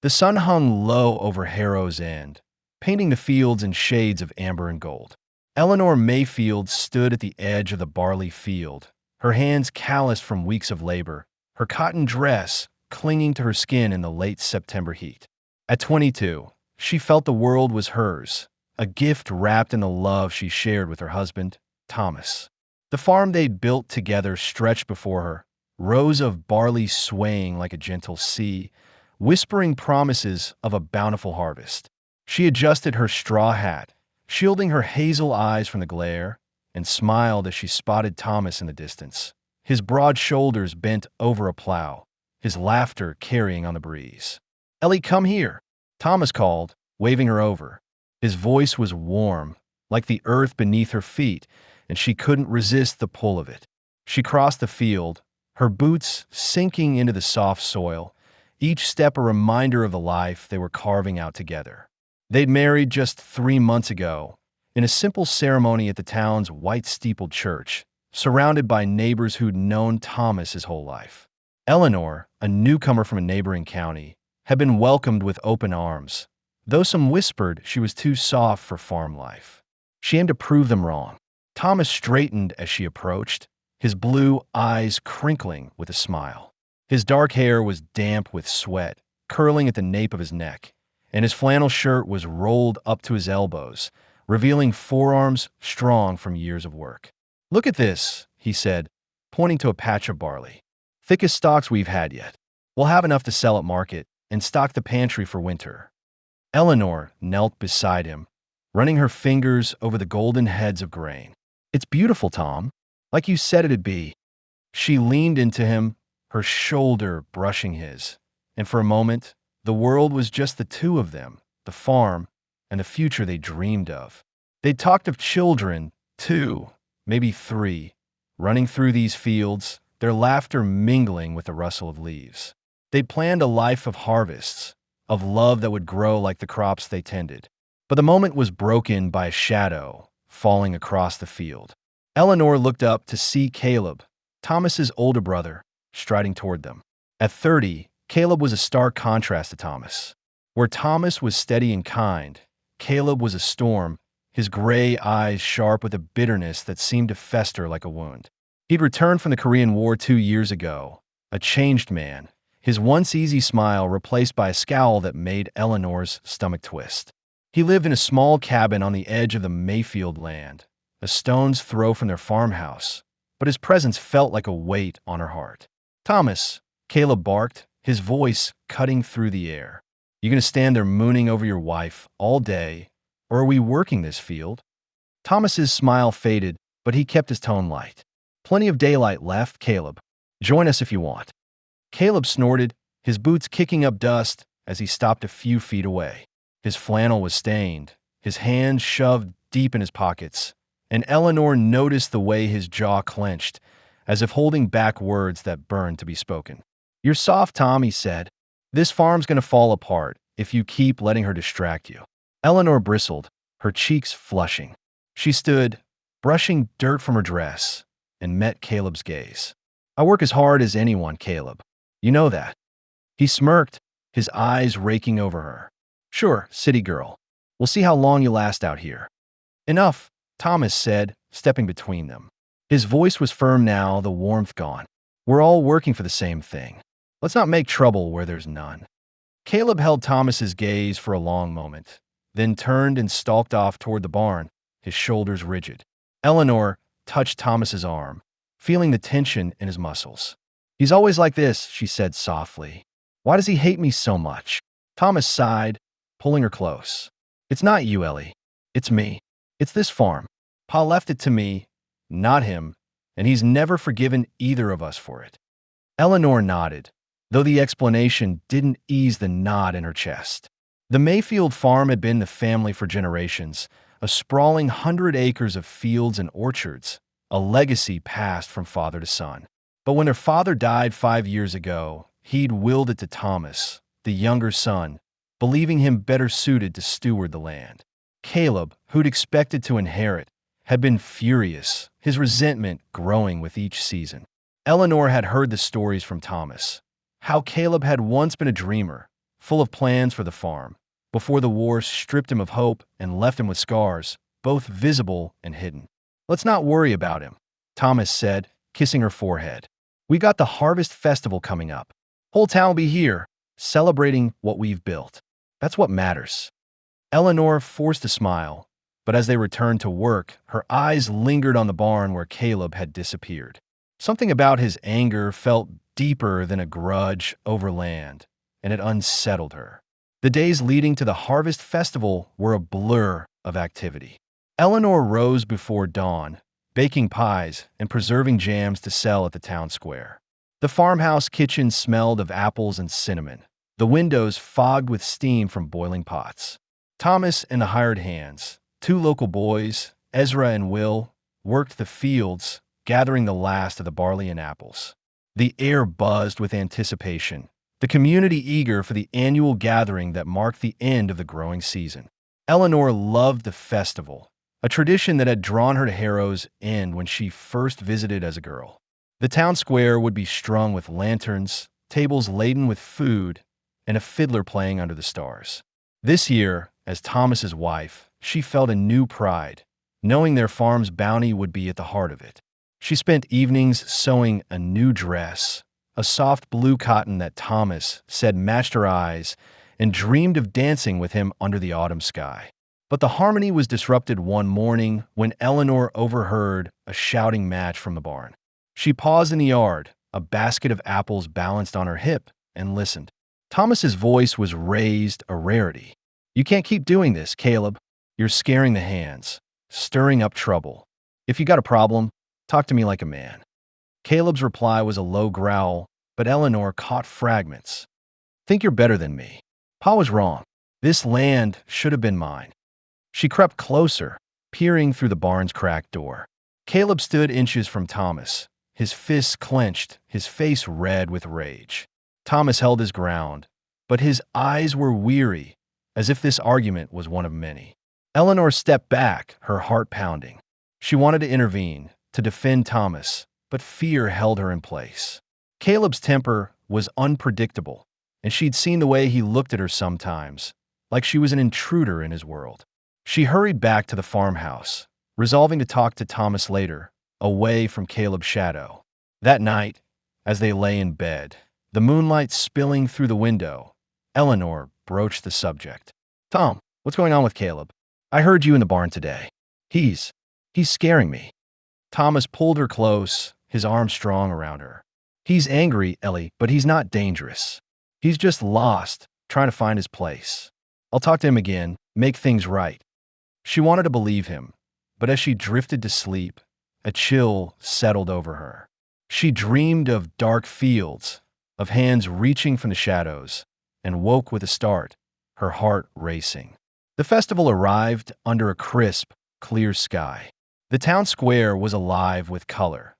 The sun hung low over Harrow's End, painting the fields in shades of amber and gold. Eleanor Mayfield stood at the edge of the barley field, her hands calloused from weeks of labor, her cotton dress clinging to her skin in the late September heat. At 22, she felt the world was hers, a gift wrapped in the love she shared with her husband, Thomas. The farm they'd built together stretched before her, rows of barley swaying like a gentle sea, whispering promises of a bountiful harvest. She adjusted her straw hat, shielding her hazel eyes from the glare, and smiled as she spotted Thomas in the distance, his broad shoulders bent over a plow, his laughter carrying on the breeze. "Ellie, come here," Thomas called, waving her over. His voice was warm, like the earth beneath her feet, and she couldn't resist the pull of it. She crossed the field, her boots sinking into the soft soil, each step a reminder of the life they were carving out together. They'd married just 3 months ago, in a simple ceremony at the town's white-steepled church, surrounded by neighbors who'd known Thomas his whole life. Eleanor, a newcomer from a neighboring county, had been welcomed with open arms, though some whispered she was too soft for farm life. She aimed to prove them wrong. Thomas straightened as she approached, his blue eyes crinkling with a smile. His dark hair was damp with sweat, curling at the nape of his neck, and his flannel shirt was rolled up to his elbows, revealing forearms strong from years of work. "Look at this," he said, pointing to a patch of barley. "Thickest stalks we've had yet. We'll have enough to sell at market and stock the pantry for winter." Eleanor knelt beside him, running her fingers over the golden heads of grain. "It's beautiful, Tom, like you said it'd be." She leaned into him, her shoulder brushing his, and for a moment, the world was just the two of them, the farm, and the future they dreamed of. They'd talked of children, 2, maybe 3, running through these fields, their laughter mingling with the rustle of leaves. They'd planned a life of harvests, of love that would grow like the crops they tended. But the moment was broken by a shadow falling across the field. Eleanor looked up to see Caleb, Thomas's older brother, striding toward them. At 30, Caleb was a stark contrast to Thomas. Where Thomas was steady and kind, Caleb was a storm, his gray eyes sharp with a bitterness that seemed to fester like a wound. He'd returned from the Korean War 2 years ago, a changed man, his once easy smile replaced by a scowl that made Eleanor's stomach twist. He lived in a small cabin on the edge of the Mayfield land, a stone's throw from their farmhouse, but his presence felt like a weight on her heart. "Thomas," Caleb barked, his voice cutting through the air. "You gonna stand there mooning over your wife all day, or are we working this field?" Thomas's smile faded, but he kept his tone light. "Plenty of daylight left, Caleb. Join us if you want." Caleb snorted, his boots kicking up dust as he stopped a few feet away. His flannel was stained, his hands shoved deep in his pockets, and Eleanor noticed the way his jaw clenched, as if holding back words that burned to be spoken. "You're soft, Tom," he said. "This farm's gonna fall apart if you keep letting her distract you." Eleanor bristled, her cheeks flushing. She stood, brushing dirt from her dress, and met Caleb's gaze. "I work as hard as anyone, Caleb. You know that." He smirked, his eyes raking over her. "Sure, city girl. We'll see how long you last out here." "Enough," Thomas said, stepping between them. His voice was firm now, the warmth gone. "We're all working for the same thing. Let's not make trouble where there's none." Caleb held Thomas's gaze for a long moment, then turned and stalked off toward the barn, his shoulders rigid. Eleanor touched Thomas's arm, feeling the tension in his muscles. "He's always like this," she said softly. "Why does he hate me so much?" Thomas sighed, pulling her close. "It's not you, Ellie. It's me. It's this farm. Pa left it to me, not him, and he's never forgiven either of us for it." Eleanor nodded, though the explanation didn't ease the knot in her chest. The Mayfield farm had been the family for generations, a sprawling 100 acres of fields and orchards, a legacy passed from father to son. But when their father died 5 years ago, he'd willed it to Thomas, the younger son, believing him better suited to steward the land. Caleb, who'd expected to inherit, had been furious, his resentment growing with each season. Eleanor had heard the stories from Thomas, how Caleb had once been a dreamer, full of plans for the farm, before the war stripped him of hope and left him with scars, both visible and hidden. "Let's not worry about him," Thomas said, kissing her forehead. "We got the harvest festival coming up. Whole town will be here, celebrating what we've built. That's what matters." Eleanor forced a smile, but as they returned to work, her eyes lingered on the barn where Caleb had disappeared. Something about his anger felt deeper than a grudge over land, and it unsettled her. The days leading to the harvest festival were a blur of activity. Eleanor rose before dawn, baking pies and preserving jams to sell at the town square. The farmhouse kitchen smelled of apples and cinnamon, the windows fogged with steam from boiling pots. Thomas and the hired hands, two local boys, Ezra and Will, worked the fields, gathering the last of the barley and apples. The air buzzed with anticipation, the community eager for the annual gathering that marked the end of the growing season. Eleanor loved the festival, a tradition that had drawn her to Harrow's End when she first visited as a girl. The town square would be strung with lanterns, tables laden with food, and a fiddler playing under the stars. This year, as Thomas's wife, she felt a new pride, knowing their farm's bounty would be at the heart of it. She spent evenings sewing a new dress, a soft blue cotton that Thomas said matched her eyes, and dreamed of dancing with him under the autumn sky. But the harmony was disrupted one morning when Eleanor overheard a shouting match from the barn. She paused in the yard, a basket of apples balanced on her hip, and listened. Thomas's voice was raised a rarity. "You can't keep doing this, Caleb. You're scaring the hands, stirring up trouble. If you got a problem, talk to me like a man." Caleb's reply was a low growl, but Eleanor caught fragments. "Think you're better than me. Pa was wrong. This land should have been mine." She crept closer, peering through the barn's cracked door. Caleb stood inches from Thomas, his fists clenched, his face red with rage. Thomas held his ground, but his eyes were weary, as if this argument was one of many. Eleanor stepped back, her heart pounding. She wanted to intervene, to defend Thomas, but fear held her in place. Caleb's temper was unpredictable, and she'd seen the way he looked at her sometimes, like she was an intruder in his world. She hurried back to the farmhouse, resolving to talk to Thomas later, away from Caleb's shadow. That night, as they lay in bed, the moonlight spilling through the window, Eleanor broached the subject. "Tom, what's going on with Caleb? I heard you in the barn today. He's scaring me." Thomas pulled her close, his arm strong around her. "He's angry, Ellie, but he's not dangerous. He's just lost, trying to find his place. I'll talk to him again, make things right." She wanted to believe him, but as she drifted to sleep, a chill settled over her. She dreamed of dark fields, of hands reaching from the shadows, and woke with a start, her heart racing. The festival arrived under a crisp, clear sky. The town square was alive with color.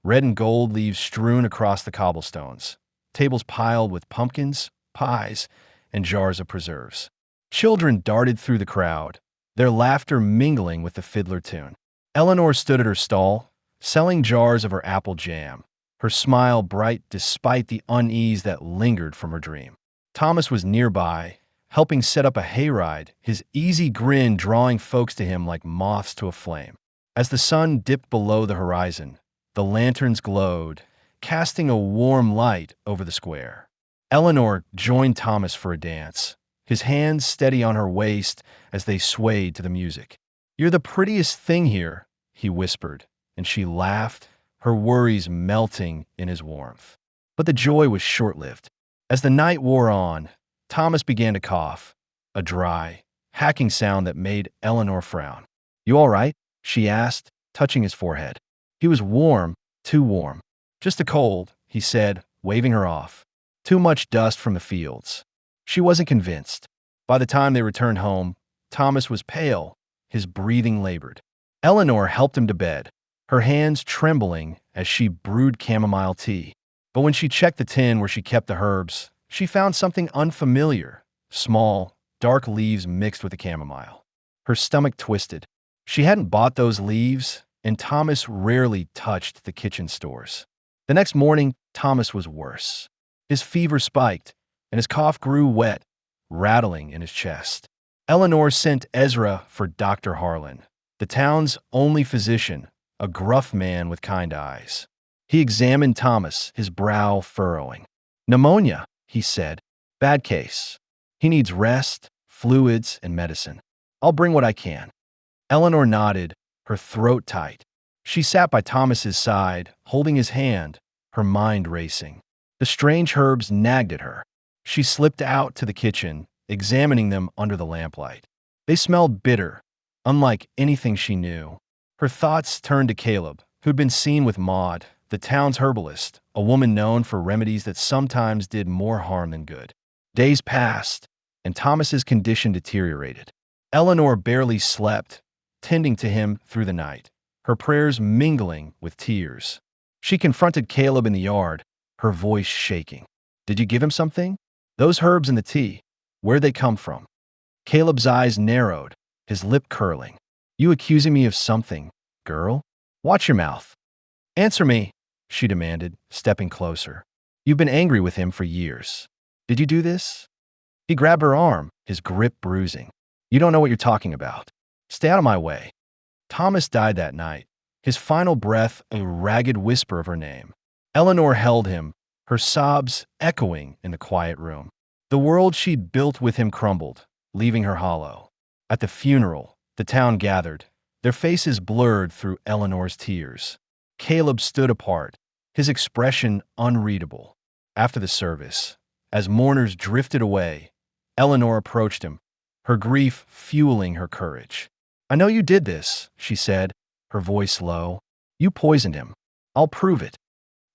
Red and gold leaves strewn across the cobblestones, tables piled with pumpkins, pies, and jars of preserves. Children darted through the crowd, their laughter mingling with the fiddler tune. Eleanor stood at her stall, selling jars of her apple jam, her smile bright despite the unease that lingered from her dream. Thomas was nearby, helping set up a hayride, his easy grin drawing folks to him like moths to a flame. As the sun dipped below the horizon, the lanterns glowed, casting a warm light over the square. Eleanor joined Thomas for a dance, his hands steady on her waist as they swayed to the music. "You're the prettiest thing here," he whispered, and she laughed, her worries melting in his warmth. But the joy was short-lived. As the night wore on, Thomas began to cough, a dry, hacking sound that made Eleanor frown. "You all right?" she asked, touching his forehead. He was warm, too warm. "Just a cold," he said, waving her off. Too much dust from the fields. She wasn't convinced. By the time they returned home, Thomas was pale, his breathing labored. Eleanor helped him to bed, her hands trembling as she brewed chamomile tea. But when she checked the tin where she kept the herbs, she found something unfamiliar, small, dark leaves mixed with the chamomile. Her stomach twisted. She hadn't bought those leaves, and Thomas rarely touched the kitchen stores. The next morning, Thomas was worse. His fever spiked, and his cough grew wet, rattling in his chest. Eleanor sent Ezra for Dr. Harlan, the town's only physician, a gruff man with kind eyes. He examined Thomas, his brow furrowing. "Pneumonia," he said. "Bad case. He needs rest, fluids, and medicine. I'll bring what I can." Eleanor nodded, her throat tight. She sat by Thomas's side, holding his hand, her mind racing. The strange herbs nagged at her. She slipped out to the kitchen, examining them under the lamplight. They smelled bitter, unlike anything she knew. Her thoughts turned to Caleb, who'd been seen with Maud, the town's herbalist, a woman known for remedies that sometimes did more harm than good. Days passed, and Thomas's condition deteriorated. Eleanor barely slept, tending to him through the night, her prayers mingling with tears. She confronted Caleb in the yard, her voice shaking. "Did you give him something? Those herbs in the tea, where'd they come from?" Caleb's eyes narrowed, his lip curling. "You accusing me of something, girl? Watch your mouth. Answer me," she demanded, stepping closer. "You've been angry with him for years. Did you do this?" He grabbed her arm, his grip bruising. "You don't know what you're talking about. Stay out of my way." Thomas died that night, his final breath a ragged whisper of her name. Eleanor held him, her sobs echoing in the quiet room. The world she'd built with him crumbled, leaving her hollow. At the funeral, the town gathered, their faces blurred through Eleanor's tears. Caleb stood apart, his expression unreadable. After the service, as mourners drifted away, Eleanor approached him, her grief fueling her courage. "I know you did this," she said, her voice low. "You poisoned him. I'll prove it."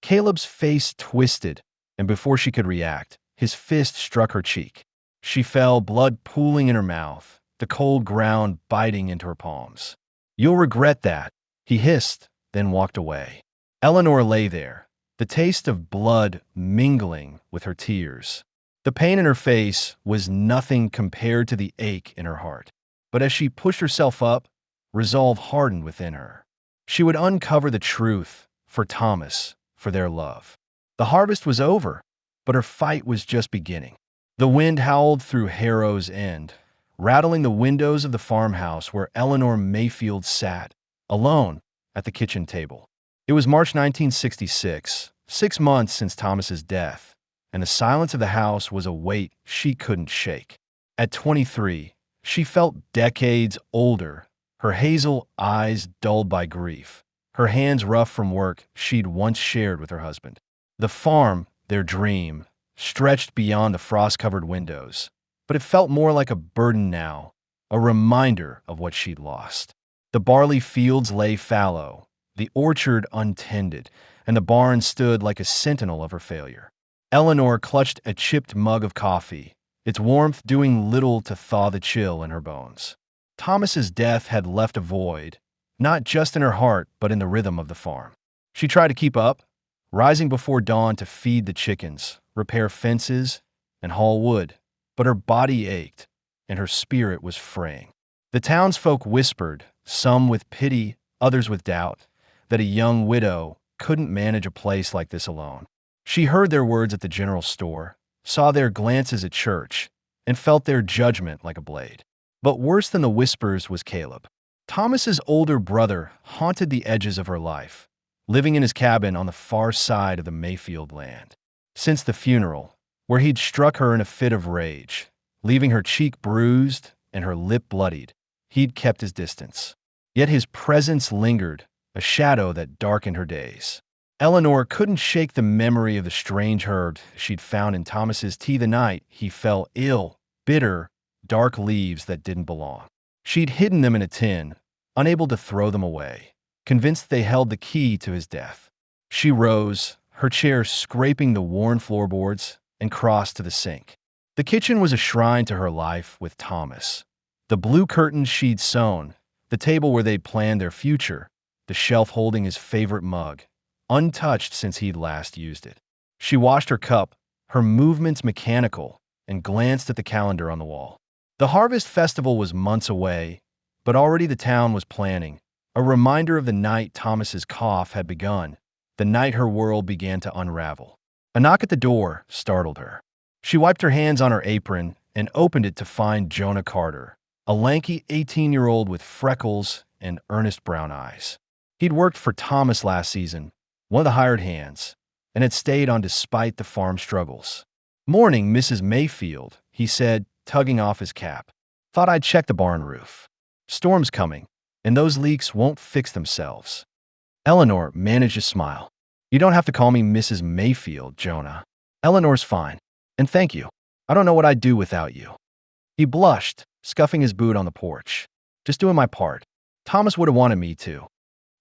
Caleb's face twisted, and before she could react, his fist struck her cheek. She fell, blood pooling in her mouth, the cold ground biting into her palms. "You'll regret that," he hissed, then walked away. Eleanor lay there, the taste of blood mingling with her tears. The pain in her face was nothing compared to the ache in her heart. But as she pushed herself up, resolve hardened within her. She would uncover the truth for Thomas, for their love. The harvest was over, but her fight was just beginning. The wind howled through Harrow's End, rattling the windows of the farmhouse where Eleanor Mayfield sat, alone, at the kitchen table. It was March 1966, 6 months since Thomas's death, and the silence of the house was a weight she couldn't shake. At 23, she felt decades older, her hazel eyes dulled by grief, her hands rough from work she'd once shared with her husband. The farm, their dream, stretched beyond the frost-covered windows, but it felt more like a burden now, a reminder of what she'd lost. The barley fields lay fallow, the orchard untended, and the barn stood like a sentinel of her failure. Eleanor clutched a chipped mug of coffee, its warmth doing little to thaw the chill in her bones. Thomas's death had left a void, not just in her heart, but in the rhythm of the farm. She tried to keep up, rising before dawn to feed the chickens, repair fences, and haul wood, but her body ached, and her spirit was fraying. The townsfolk whispered, some with pity, others with doubt, that a young widow couldn't manage a place like this alone. She heard their words at the general store, saw their glances at church, and felt their judgment like a blade. But worse than the whispers was Caleb. Thomas's older brother haunted the edges of her life, living in his cabin on the far side of the Mayfield land. Since the funeral, where he'd struck her in a fit of rage, leaving her cheek bruised and her lip bloodied, he'd kept his distance. Yet his presence lingered, a shadow that darkened her days. Eleanor couldn't shake the memory of the strange herb she'd found in Thomas's tea the night he fell ill, bitter, dark leaves that didn't belong. She'd hidden them in a tin, unable to throw them away, convinced they held the key to his death. She rose, her chair scraping the worn floorboards, and crossed to the sink. The kitchen was a shrine to her life with Thomas. The blue curtains she'd sewn, the table where they'd planned their future, the shelf holding his favorite mug, untouched since he'd last used it. She washed her cup, her movements mechanical, and glanced at the calendar on the wall. The harvest festival was months away, but already the town was planning, a reminder of the night Thomas's cough had begun, the night her world began to unravel. A knock at the door startled her. She wiped her hands on her apron and opened it to find Jonah Carter, a lanky 18-year-old with freckles and earnest brown eyes. He'd worked for Thomas last season, one of the hired hands, and had stayed on despite the farm struggles. "Morning, Mrs. Mayfield," he said, tugging off his cap. "Thought I'd check the barn roof. Storm's coming, and those leaks won't fix themselves." Eleanor managed a smile. "You don't have to call me Mrs. Mayfield, Jonah. Eleanor's fine, and thank you. I don't know what I'd do without you." He blushed, scuffing his boot on the porch. "Just doing my part. Thomas would have wanted me to."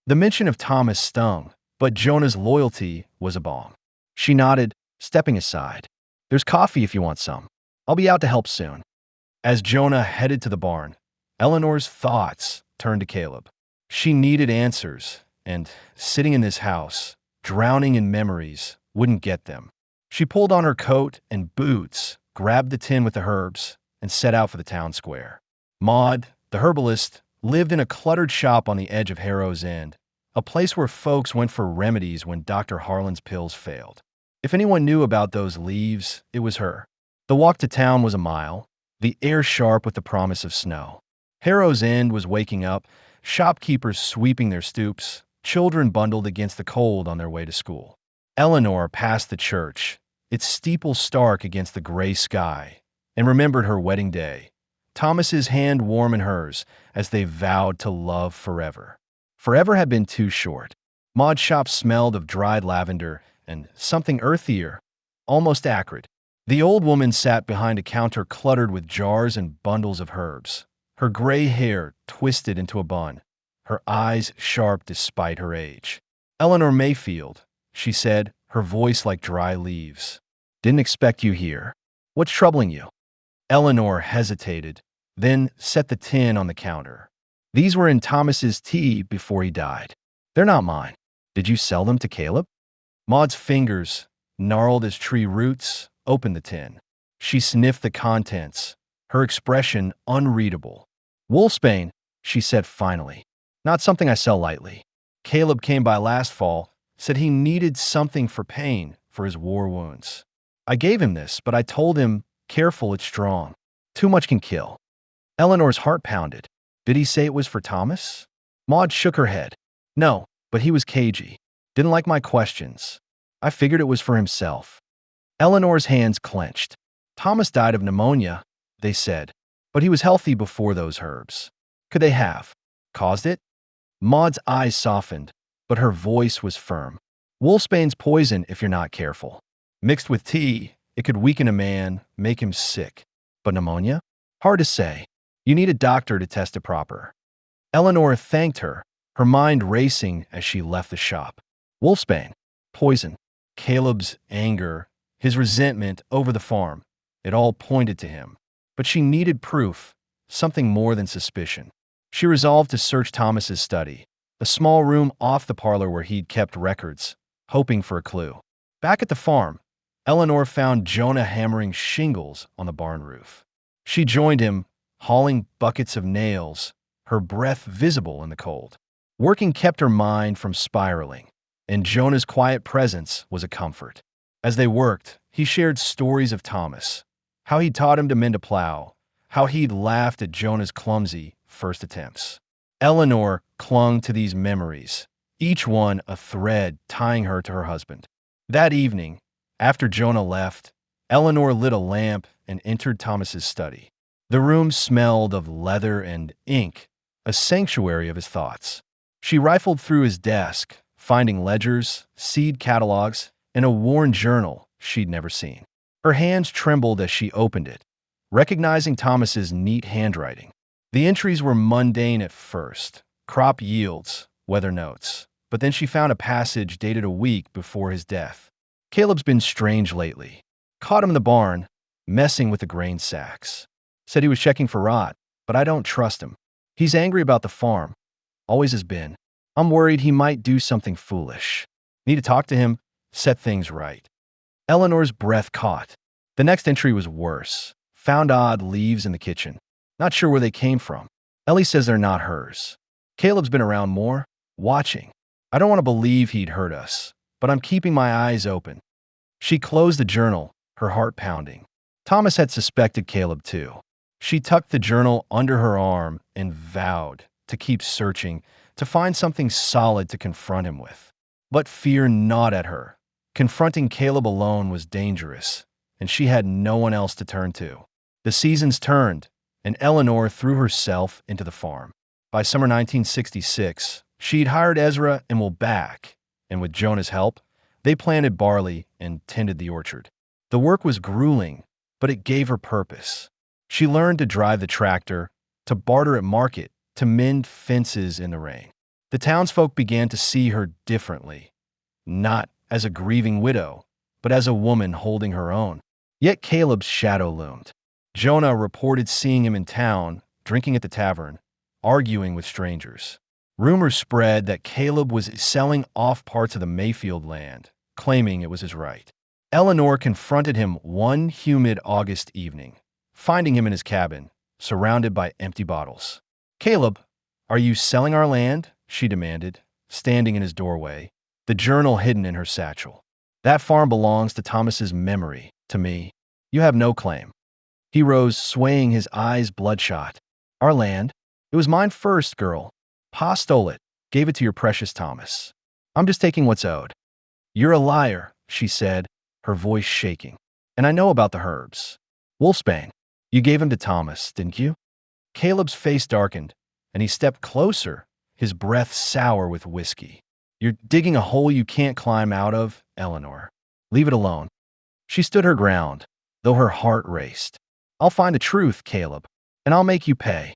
The mention of Thomas stung, but Jonah's loyalty was a balm. She nodded, stepping aside. "There's coffee if you want some. I'll be out to help soon." As Jonah headed to the barn, Eleanor's thoughts turned to Caleb. She needed answers, and sitting in this house, drowning in memories, wouldn't get them. She pulled on her coat and boots, grabbed the tin with the herbs, and set out for the town square. Maud, the herbalist, lived in a cluttered shop on the edge of Harrow's End, a place where folks went for remedies when Dr. Harlan's pills failed. If anyone knew about those leaves, it was her. The walk to town was a mile, the air sharp with the promise of snow. Harrow's End was waking up, shopkeepers sweeping their stoops, children bundled against the cold on their way to school. Eleanor passed the church, its steeple stark against the gray sky, and remembered her wedding day, Thomas's hand warm in hers as they vowed to love forever. Forever had been too short. Maud's shop smelled of dried lavender and something earthier, almost acrid. The old woman sat behind a counter cluttered with jars and bundles of herbs, her gray hair twisted into a bun, her eyes sharp despite her age. "Eleanor Mayfield," she said, her voice like dry leaves. "Didn't expect you here. What's troubling you?" Eleanor hesitated, then set the tin on the counter. "These were in Thomas's tea before he died. They're not mine. Did you sell them to Caleb?" Maud's fingers, gnarled as tree roots, opened the tin. She sniffed the contents, her expression unreadable. "Wolfsbane," she said finally. "Not something I sell lightly. Caleb came by last fall, said he needed something for pain for his war wounds. I gave him this, but I told him, careful, it's strong. Too much can kill." Eleanor's heart pounded. "Did he say it was for Thomas?" Maud shook her head. "No, but he was cagey. Didn't like my questions. I figured it was for himself." Eleanor's hands clenched. "Thomas died of pneumonia," they said, "but he was healthy before those herbs. Could they have caused it?" Maud's eyes softened, but her voice was firm. "Wolfsbane's poison if you're not careful. Mixed with tea, it could weaken a man, make him sick. But pneumonia? Hard to say. You need a doctor to test it proper." Eleanor thanked her, her mind racing as she left the shop. Wolfsbane, poison, Caleb's anger, his resentment over the farm. It all pointed to him. But she needed proof, something more than suspicion. She resolved to search Thomas's study, a small room off the parlor where he'd kept records, hoping for a clue. Back at the farm, Eleanor found Jonah hammering shingles on the barn roof. She joined him, hauling buckets of nails, her breath visible in the cold. Working kept her mind from spiraling, and Jonah's quiet presence was a comfort. As they worked, he shared stories of Thomas, how he'd taught him to mend a plow, how he'd laughed at Jonah's clumsy first attempts. Eleanor clung to these memories, each one a thread tying her to her husband. That evening, after Jonah left, Eleanor lit a lamp and entered Thomas's study. The room smelled of leather and ink, a sanctuary of his thoughts. She rifled through his desk, finding ledgers, seed catalogs, and a worn journal she'd never seen. Her hands trembled as she opened it, recognizing Thomas's neat handwriting. The entries were mundane at first, crop yields, weather notes, but then she found a passage dated a week before his death. "Caleb's been strange lately. Caught him in the barn, messing with the grain sacks. Said he was checking for rot, but I don't trust him. He's angry about the farm. Always has been. I'm worried he might do something foolish. Need to talk to him, set things right." Eleanor's breath caught. The next entry was worse. Found odd leaves in the kitchen. Not sure where they came from. Ellie says they're not hers. Caleb's been around more, watching. I don't want to believe he'd hurt us, but I'm keeping my eyes open. She closed the journal, her heart pounding. Thomas had suspected Caleb too. She tucked the journal under her arm and vowed to keep searching, to find something solid to confront him with. But fear gnawed at her. Confronting Caleb alone was dangerous, and she had no one else to turn to. The seasons turned, and Eleanor threw herself into the farm. By summer 1966, she'd hired Ezra and Will back, and with Jonah's help, they planted barley and tended the orchard. The work was grueling, but it gave her purpose. She learned to drive the tractor, to barter at market, to mend fences in the rain. The townsfolk began to see her differently, not as a grieving widow, but as a woman holding her own. Yet Caleb's shadow loomed. Jonah reported seeing him in town, drinking at the tavern, arguing with strangers. Rumors spread that Caleb was selling off parts of the Mayfield land, claiming it was his right. Eleanor confronted him one humid August evening, finding him in his cabin, surrounded by empty bottles. "Caleb, are you selling our land?" she demanded, standing in his doorway, the journal hidden in her satchel. "That farm belongs to Thomas's memory, to me. You have no claim." He rose, swaying, his eyes bloodshot. "Our land? It was mine first, girl. Pa stole it, gave it to your precious Thomas. I'm just taking what's owed." "You're a liar," she said, her voice shaking. "And I know about the herbs. Wolfsbane, you gave him to Thomas, didn't you?" Caleb's face darkened, and he stepped closer, his breath sour with whiskey. "You're digging a hole you can't climb out of, Eleanor. Leave it alone." She stood her ground, though her heart raced. "I'll find the truth, Caleb, and I'll make you pay."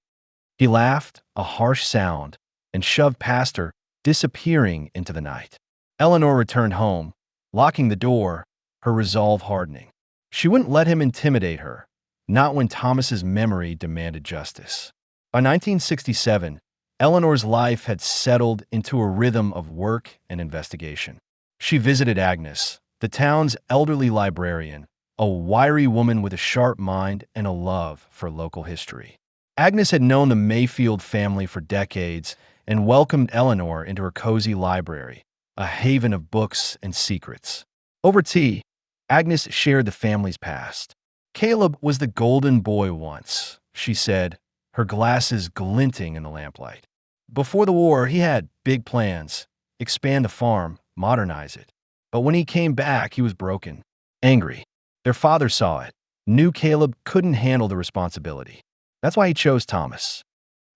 He laughed, a harsh sound, and shoved past her, disappearing into the night. Eleanor returned home, locking the door, her resolve hardening. She wouldn't let him intimidate her, not when Thomas's memory demanded justice. By 1967, Eleanor's life had settled into a rhythm of work and investigation. She visited Agnes, the town's elderly librarian, a wiry woman with a sharp mind and a love for local history. Agnes had known the Mayfield family for decades and welcomed Eleanor into her cozy library, a haven of books and secrets. Over tea, Agnes shared the family's past. "Caleb was the golden boy once," she said, her glasses glinting in the lamplight. "Before the war, he had big plans, expand the farm, modernize it. But when he came back, he was broken, angry. Their father saw it, knew Caleb couldn't handle the responsibility. That's why he chose Thomas."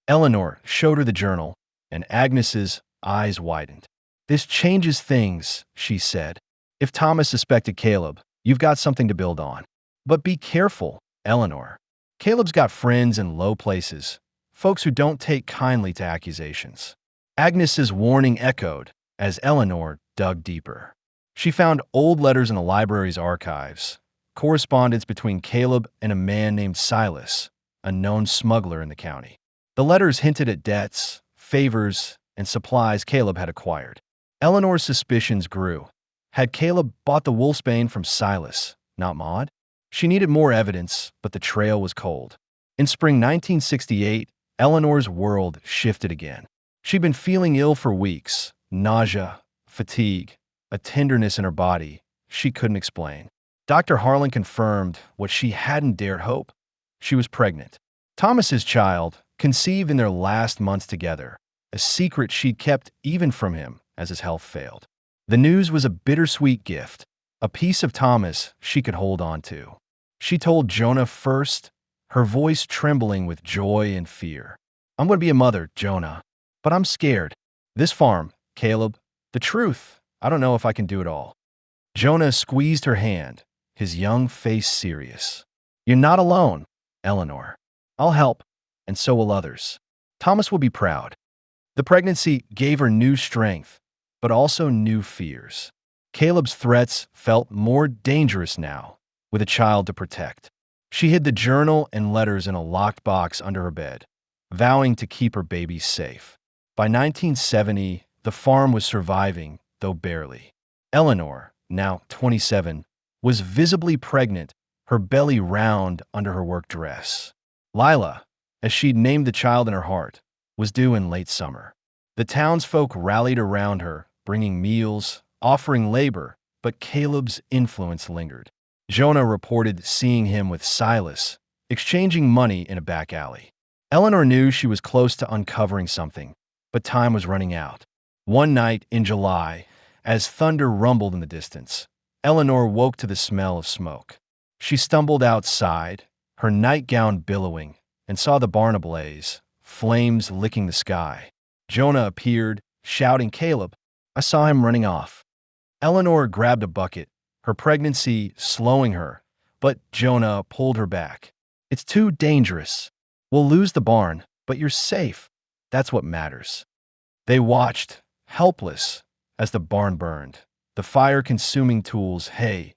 Eleanor showed her the journal, and Agnes's eyes widened. "This changes things," she said. "If Thomas suspected Caleb, you've got something to build on. But be careful, Eleanor. Caleb's got friends in low places, folks who don't take kindly to accusations." Agnes's warning echoed as Eleanor dug deeper. She found old letters in the library's archives, correspondence between Caleb and a man named Silas, a known smuggler in the county. The letters hinted at debts, favors, and supplies Caleb had acquired. Eleanor's suspicions grew. Had Caleb bought the wolfsbane from Silas, not Maud? She needed more evidence, but the trail was cold. In spring 1968, Eleanor's world shifted again. She'd been feeling ill for weeks, nausea, fatigue, a tenderness in her body she couldn't explain. Dr. Harlan confirmed what she hadn't dared hope. She was pregnant. Thomas's child, conceived in their last months together, a secret she'd kept even from him as his health failed. The news was a bittersweet gift, a piece of Thomas she could hold on to. She told Jonah first, her voice trembling with joy and fear. "I'm going to be a mother, Jonah, but I'm scared. This farm, Caleb, the truth, I don't know if I can do it all." Jonah squeezed her hand, his young face serious. "You're not alone, Eleanor. I'll help, and so will others. Thomas will be proud." The pregnancy gave her new strength, but also new fears. Caleb's threats felt more dangerous now, with a child to protect. She hid the journal and letters in a locked box under her bed, vowing to keep her baby safe. By 1970, the farm was surviving, though barely. Eleanor, now 27, was visibly pregnant, her belly round under her work dress. Lila, as she'd named the child in her heart, was due in late summer. The townsfolk rallied around her, bringing meals, offering labor, but Caleb's influence lingered. Jonah reported seeing him with Silas, exchanging money in a back alley. Eleanor knew she was close to uncovering something, but time was running out. One night in July, as thunder rumbled in the distance, Eleanor woke to the smell of smoke. She stumbled outside, her nightgown billowing, and saw the barn ablaze, flames licking the sky. Jonah appeared, shouting, "Caleb, I saw him running off." Eleanor grabbed a bucket, her pregnancy slowing her, but Jonah pulled her back. "It's too dangerous. We'll lose the barn, but you're safe. That's what matters." They watched, helpless, as the barn burned, the fire consuming tools, hay,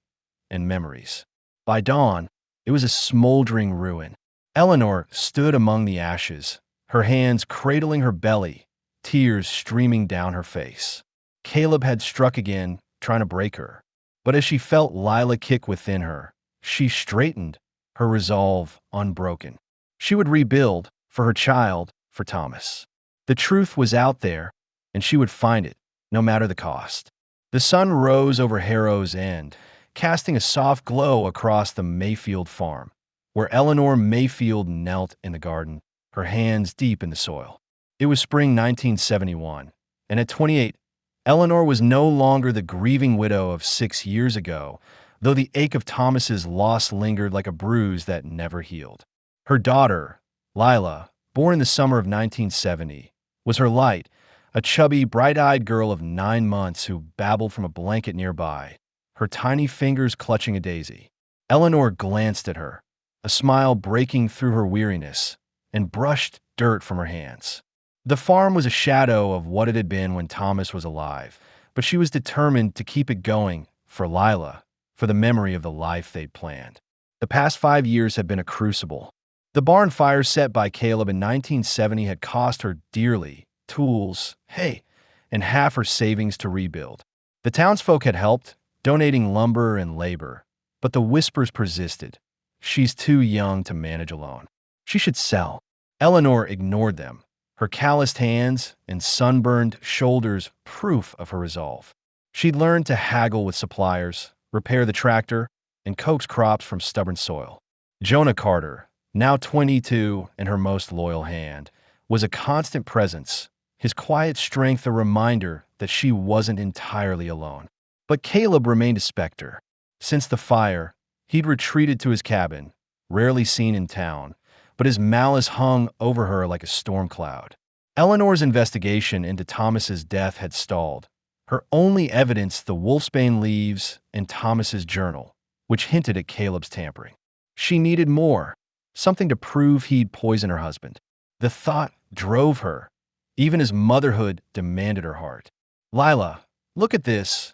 and memories. By dawn, it was a smoldering ruin. Eleanor stood among the ashes, her hands cradling her belly, tears streaming down her face. Caleb had struck again, trying to break her. But as she felt Lila kick within her, she straightened, her resolve unbroken. She would rebuild, for her child, for Thomas. The truth was out there, and she would find it, no matter the cost. The sun rose over Harrow's End, casting a soft glow across the Mayfield farm, where Eleanor Mayfield knelt in the garden, her hands deep in the soil. It was spring 1971, and at 28, Eleanor was no longer the grieving widow of 6 years ago, though the ache of Thomas's loss lingered like a bruise that never healed. Her daughter, Lila, born in the summer of 1970, was her light, a chubby, bright-eyed girl of 9 months who babbled from a blanket nearby, her tiny fingers clutching a daisy. Eleanor glanced at her, a smile breaking through her weariness, and brushed dirt from her hands. The farm was a shadow of what it had been when Thomas was alive, but she was determined to keep it going for Lila, for the memory of the life they'd planned. The past 5 years had been a crucible. The barn fire set by Caleb in 1970 had cost her dearly, tools, hay, and half her savings to rebuild. The townsfolk had helped, donating lumber and labor, but the whispers persisted. She's too young to manage alone. She should sell. Eleanor ignored them, her calloused hands and sunburned shoulders proof of her resolve. She'd learned to haggle with suppliers, repair the tractor, and coax crops from stubborn soil. Jonah Carter, now 22 and her most loyal hand, was a constant presence, his quiet strength a reminder that she wasn't entirely alone. But Caleb remained a specter. Since the fire, he'd retreated to his cabin, rarely seen in town, but his malice hung over her like a storm cloud. Eleanor's investigation into Thomas's death had stalled. Her only evidence the wolfsbane leaves and Thomas's journal, which hinted at Caleb's tampering. She needed more, something to prove he'd poisoned her husband. The thought drove her, even as motherhood demanded her heart. "Lila, look at this,"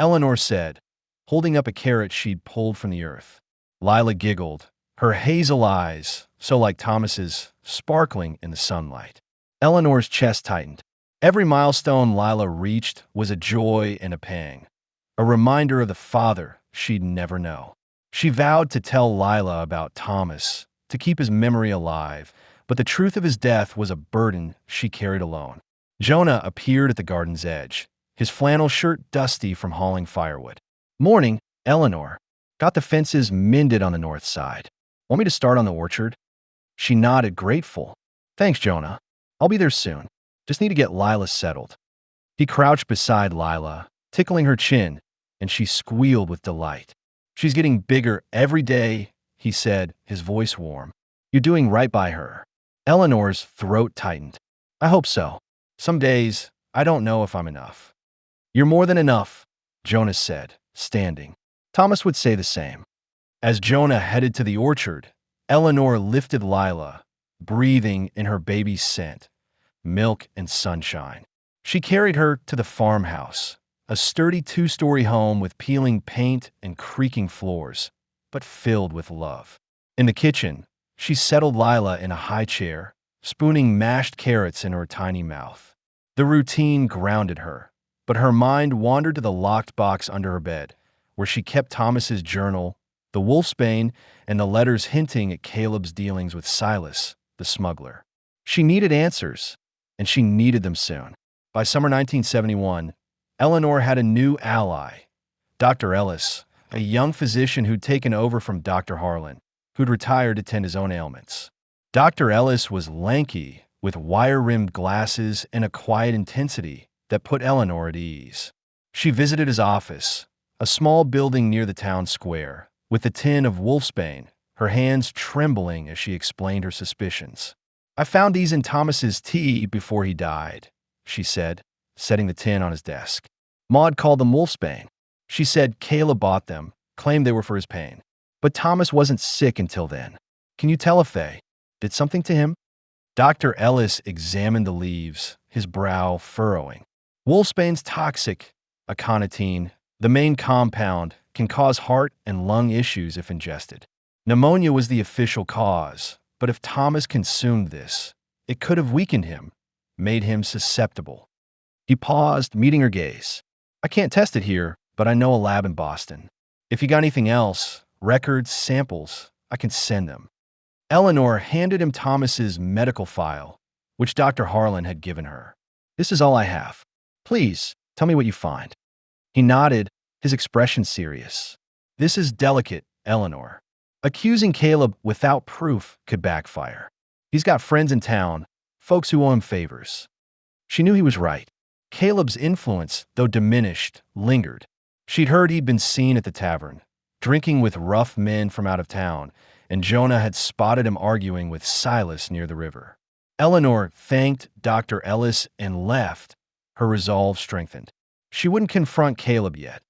Eleanor said, holding up a carrot she'd pulled from the earth. Lila giggled, her hazel eyes, so like Thomas's, sparkling in the sunlight. Eleanor's chest tightened. Every milestone Lila reached was a joy and a pang, a reminder of the father she'd never know. She vowed to tell Lila about Thomas, to keep his memory alive, but the truth of his death was a burden she carried alone. Jonah appeared at the garden's edge, his flannel shirt dusty from hauling firewood. "Morning, Eleanor. Got the fences mended on the north side. Want me to start on the orchard?" She nodded, grateful. "Thanks, Jonah. I'll be there soon. Just need to get Lila settled." He crouched beside Lila, tickling her chin, and she squealed with delight. "She's getting bigger every day," he said, his voice warm. "You're doing right by her." Eleanor's throat tightened. "I hope so. Some days, I don't know if I'm enough." "You're more than enough," Jonah said, standing. Thomas would say the same. As Jonah headed to the orchard, Eleanor lifted Lila, breathing in her baby's scent, milk and sunshine. She carried her to the farmhouse, a sturdy 2-story home with peeling paint and creaking floors, but filled with love. In the kitchen, she settled Lila in a high chair, spooning mashed carrots in her tiny mouth. The routine grounded her, but her mind wandered to the locked box under her bed, where she kept Thomas's journal, the wolfsbane, and the letters hinting at Caleb's dealings with Silas, the smuggler. She needed answers, and she needed them soon. By summer 1971, Eleanor had a new ally, Dr. Ellis, a young physician who'd taken over from Dr. Harlan, who'd retired to tend his own ailments. Dr. Ellis was lanky, with wire-rimmed glasses and a quiet intensity that put Eleanor at ease. She visited his office, a small building near the town square, with a tin of wolfsbane, her hands trembling as she explained her suspicions. "I found these in Thomas's tea before he died," she said, setting the tin on his desk. "Maud called them wolfsbane. She said Caleb bought them, claimed they were for his pain. But Thomas wasn't sick until then. Can you tell if they did something to him?" Dr. Ellis examined the leaves, his brow furrowing. "Wolfsbane's toxic. Aconitine, the main compound, can cause heart and lung issues if ingested. Pneumonia was the official cause, but if Thomas consumed this, it could have weakened him, made him susceptible." He paused, meeting her gaze. "I can't test it here, but I know a lab in Boston. If you got anything else, records, samples, I can send them." Eleanor handed him Thomas's medical file, which Dr. Harlan had given her. "This is all I have. Please, tell me what you find." He nodded, his expression serious. "This is delicate, Eleanor. Accusing Caleb without proof could backfire. He's got friends in town, folks who owe him favors." She knew he was right. Caleb's influence, though diminished, lingered. She'd heard he'd been seen at the tavern, drinking with rough men from out of town, and Jonah had spotted him arguing with Silas near the river. Eleanor thanked Dr. Ellis and left, her resolve strengthened. She wouldn't confront Caleb yet,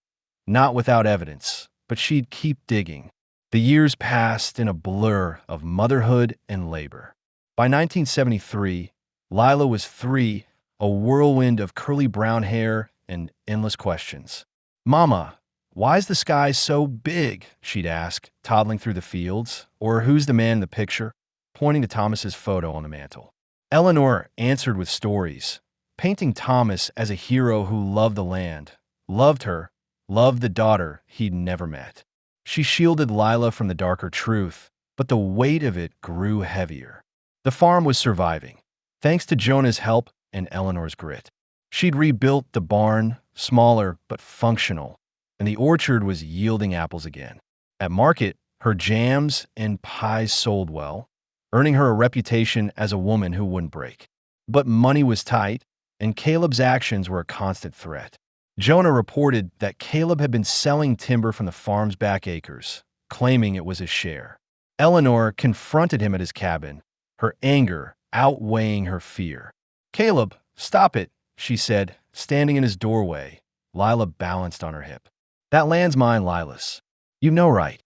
not without evidence, but she'd keep digging. The years passed in a blur of motherhood and labor. By 1973, Lila was 3, a whirlwind of curly brown hair and endless questions. "Mama, why is the sky so big?" she'd ask, toddling through the fields. Or "Who's the man in the picture?" pointing to Thomas's photo on the mantel. Eleanor answered with stories, painting Thomas as a hero who loved the land, loved her, loved the daughter he'd never met. She shielded Lila from the darker truth, but the weight of it grew heavier. The farm was surviving, thanks to Jonah's help and Eleanor's grit. She'd rebuilt the barn, smaller but functional, and the orchard was yielding apples again. At market, her jams and pies sold well, earning her a reputation as a woman who wouldn't break. But money was tight, and Caleb's actions were a constant threat. Jonah reported that Caleb had been selling timber from the farm's back acres, claiming it was his share. Eleanor confronted him at his cabin, her anger outweighing her fear. "Caleb, stop it," she said, standing in his doorway, Lila balanced on her hip. "That land's mine, Lila's. You've no right."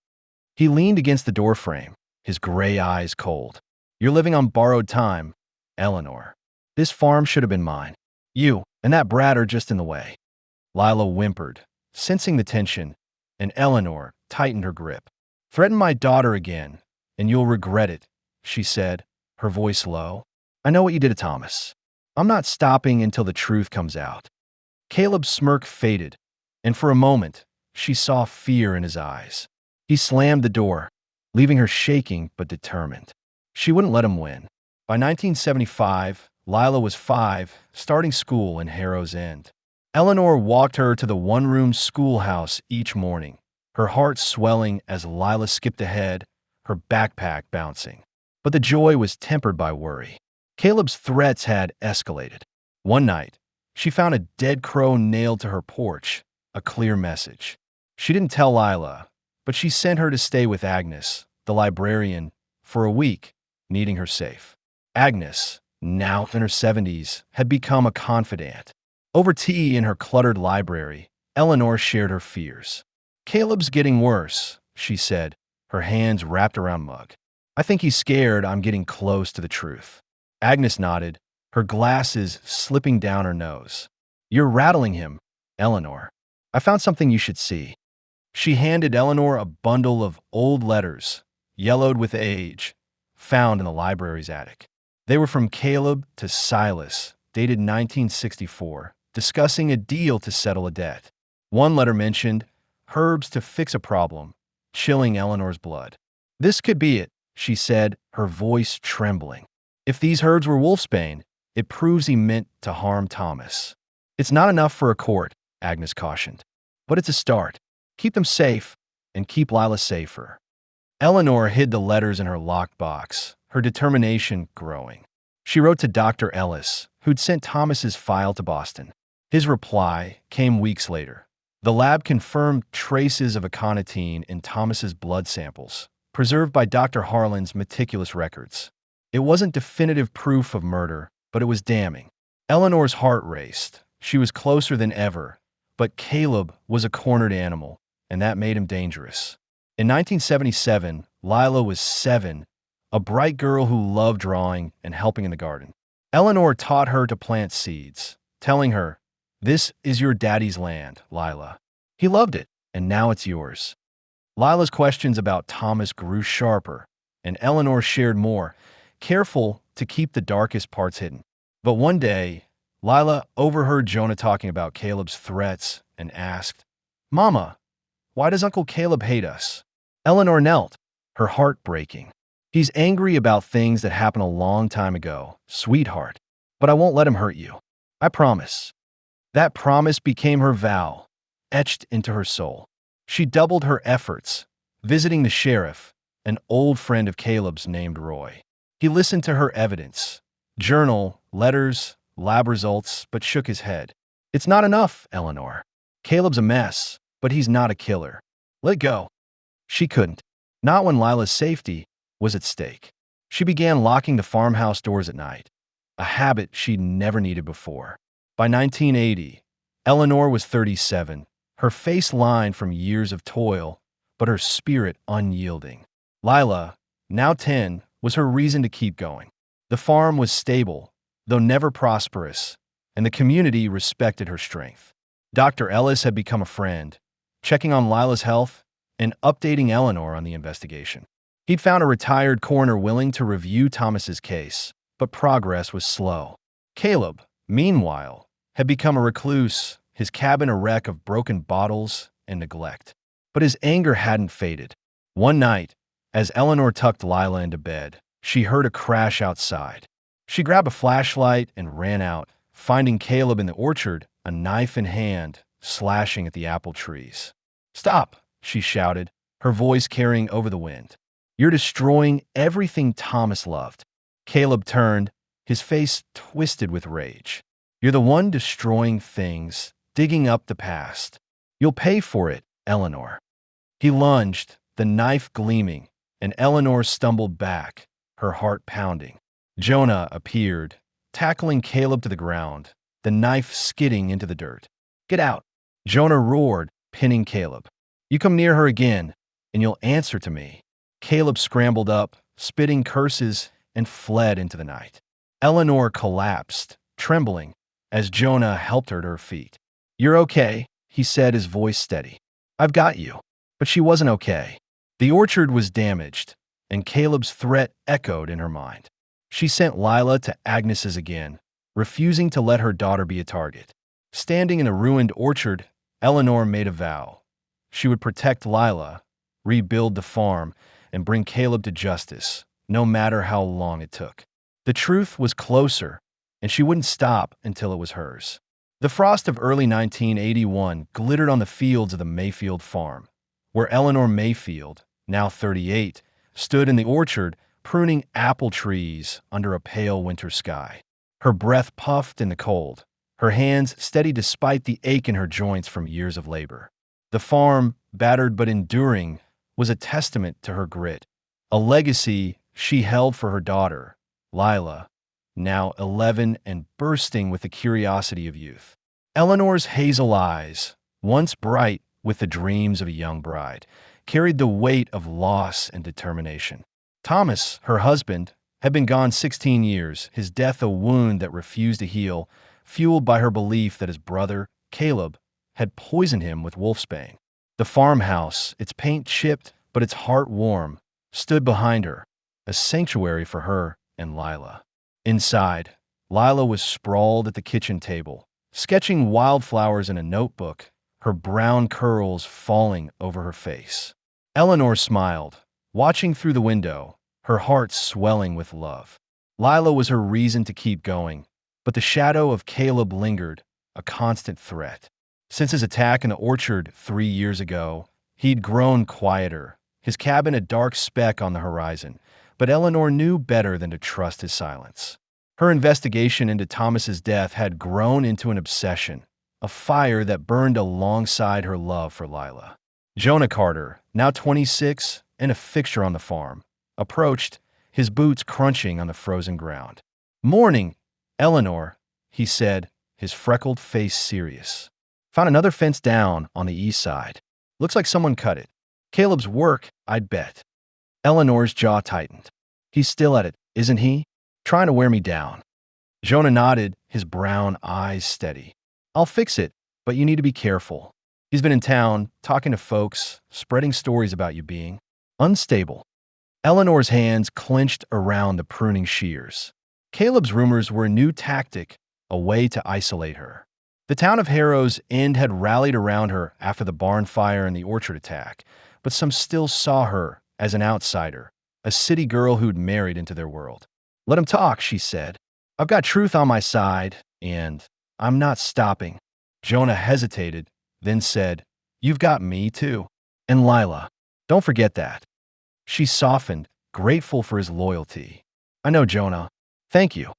He leaned against the doorframe, his gray eyes cold. "You're living on borrowed time, Eleanor. This farm should have been mine. You and that brat are just in the way." Lila whimpered, sensing the tension, and Eleanor tightened her grip. "Threaten my daughter again, and you'll regret it," she said, her voice low. "I know what you did to Thomas. I'm not stopping until the truth comes out." Caleb's smirk faded, and for a moment, she saw fear in his eyes. He slammed the door, leaving her shaking but determined. She wouldn't let him win. By 1975, Lila was 5, starting school in Harrow's End. Eleanor walked her to the one-room schoolhouse each morning, her heart swelling as Lila skipped ahead, her backpack bouncing. But the joy was tempered by worry. Caleb's threats had escalated. One night, she found a dead crow nailed to her porch, a clear message. She didn't tell Lila, but she sent her to stay with Agnes, the librarian, for a week, needing her safe. Agnes, now in her 70s, had become a confidant. Over tea in her cluttered library, Eleanor shared her fears. "Caleb's getting worse," she said, her hands wrapped around Mug. "I think he's scared I'm getting close to the truth." Agnes nodded, her glasses slipping down her nose. "You're rattling him, Eleanor. I found something you should see." She handed Eleanor a bundle of old letters, yellowed with age, found in the library's attic. They were from Caleb to Silas, dated 1964, discussing a deal to settle a debt. One letter mentioned herbs to fix a problem, chilling Eleanor's blood. "This could be it," she said, her voice trembling. "If these herbs were wolfsbane, it proves he meant to harm Thomas." "It's not enough for a court," Agnes cautioned. "But it's a start. Keep them safe, and keep Lila safer. Eleanor hid the letters in her locked box, her determination growing. She wrote to Dr. Ellis, who'd sent Thomas's file to Boston. His reply came weeks later. The lab confirmed traces of aconitine in Thomas's blood samples, preserved by Dr. Harlan's meticulous records. It wasn't definitive proof of murder, but it was damning. Eleanor's heart raced. She was closer than ever, but Caleb was a cornered animal, and that made him dangerous. In 1977, Lila was 7, a bright girl who loved drawing and helping in the garden. Eleanor taught her to plant seeds, telling her, "This is your daddy's land, Lila. He loved it, and now it's yours." Lila's questions about Thomas grew sharper, and Eleanor shared more, careful to keep the darkest parts hidden. But one day, Lila overheard Jonah talking about Caleb's threats and asked, "Mama, why does Uncle Caleb hate us?" Eleanor knelt, her heart breaking. "He's angry about things that happened a long time ago, sweetheart. But I won't let him hurt you. I promise." That promise became her vow, etched into her soul. She doubled her efforts, visiting the sheriff, an old friend of Caleb's named Roy. He listened to her evidence, journal, letters, lab results, but shook his head. "It's not enough, Eleanor. Caleb's a mess, but he's not a killer. Let go." She couldn't. Not when Lila's safety was at stake. She began locking the farmhouse doors at night, a habit she'd never needed before. By 1980, Eleanor was 37, her face lined from years of toil, but her spirit unyielding. Lila, now 10, was her reason to keep going. The farm was stable, though never prosperous, and the community respected her strength. Dr. Ellis had become a friend, checking on Lila's health and updating Eleanor on the investigation. He'd found a retired coroner willing to review Thomas's case, but progress was slow. Caleb, meanwhile, had become a recluse, his cabin a wreck of broken bottles and neglect. But his anger hadn't faded. One night, as Eleanor tucked Lila into bed, she heard a crash outside. She grabbed a flashlight and ran out, finding Caleb in the orchard, a knife in hand, slashing at the apple trees. "Stop!" she shouted, her voice carrying over the wind. "You're destroying everything Thomas loved." Caleb turned, his face twisted with rage. "You're the one destroying things, digging up the past. You'll pay for it, Eleanor." He lunged, the knife gleaming, and Eleanor stumbled back, her heart pounding. Jonah appeared, tackling Caleb to the ground, the knife skidding into the dirt. "Get out!" Jonah roared, pinning Caleb. "You come near her again, and you'll answer to me." Caleb scrambled up, spitting curses, and fled into the night. Eleanor collapsed, trembling, as Jonah helped her to her feet. "You're okay," he said, his voice steady. "I've got you." But she wasn't okay. The orchard was damaged, and Caleb's threat echoed in her mind. She sent Lila to Agnes's again, refusing to let her daughter be a target. Standing in a ruined orchard, Eleanor made a vow. She would protect Lila, rebuild the farm, and bring Caleb to justice, no matter how long it took. The truth was closer, and she wouldn't stop until it was hers. The frost of early 1981 glittered on the fields of the Mayfield farm, where Eleanor Mayfield, now 38, stood in the orchard pruning apple trees under a pale winter sky. Her breath puffed in the cold, her hands steady despite the ache in her joints from years of labor. The farm, battered but enduring, was a testament to her grit, a legacy she held for her daughter, Lila, now 11 and bursting with the curiosity of youth. Eleanor's hazel eyes, once bright with the dreams of a young bride, carried the weight of loss and determination. Thomas, her husband, had been gone 16 years, his death a wound that refused to heal, fueled by her belief that his brother, Caleb, had poisoned him with wolfsbane. The farmhouse, its paint chipped but its heart warm, stood behind her, a sanctuary for her and Lila. Inside, Lila was sprawled at the kitchen table, sketching wildflowers in a notebook, her brown curls falling over her face. Eleanor smiled, watching through the window, her heart swelling with love. Lila was her reason to keep going, but the shadow of Caleb lingered, a constant threat. Since his attack in the orchard 3 years ago, He'd grown quieter, his cabin a dark speck on the horizon, but Eleanor knew better than to trust his silence. Her investigation into Thomas's death had grown into an obsession, a fire that burned alongside her love for Lila. Jonah Carter, now 26 and a fixture on the farm, approached, his boots crunching on the frozen ground. "Morning, Eleanor," he said, his freckled face serious. "Found another fence down on the east side. Looks like someone cut it. Caleb's work, I'd bet." Eleanor's jaw tightened. "He's still at it, isn't he? Trying to wear me down." Jonah nodded, his brown eyes steady. "I'll fix it, but you need to be careful. He's been in town, talking to folks, spreading stories about you being unstable." Eleanor's hands clenched around the pruning shears. Caleb's rumors were a new tactic, a way to isolate her. The town of Harrow's End had rallied around her after the barn fire and the orchard attack, but some still saw her as an outsider, a city girl who'd married into their world. "Let him talk," she said. "I've got truth on my side, and I'm not stopping." Jonah hesitated, then said, "You've got me, too. And Lila. Don't forget that." She softened, grateful for his loyalty. "I know, Jonah. Thank you."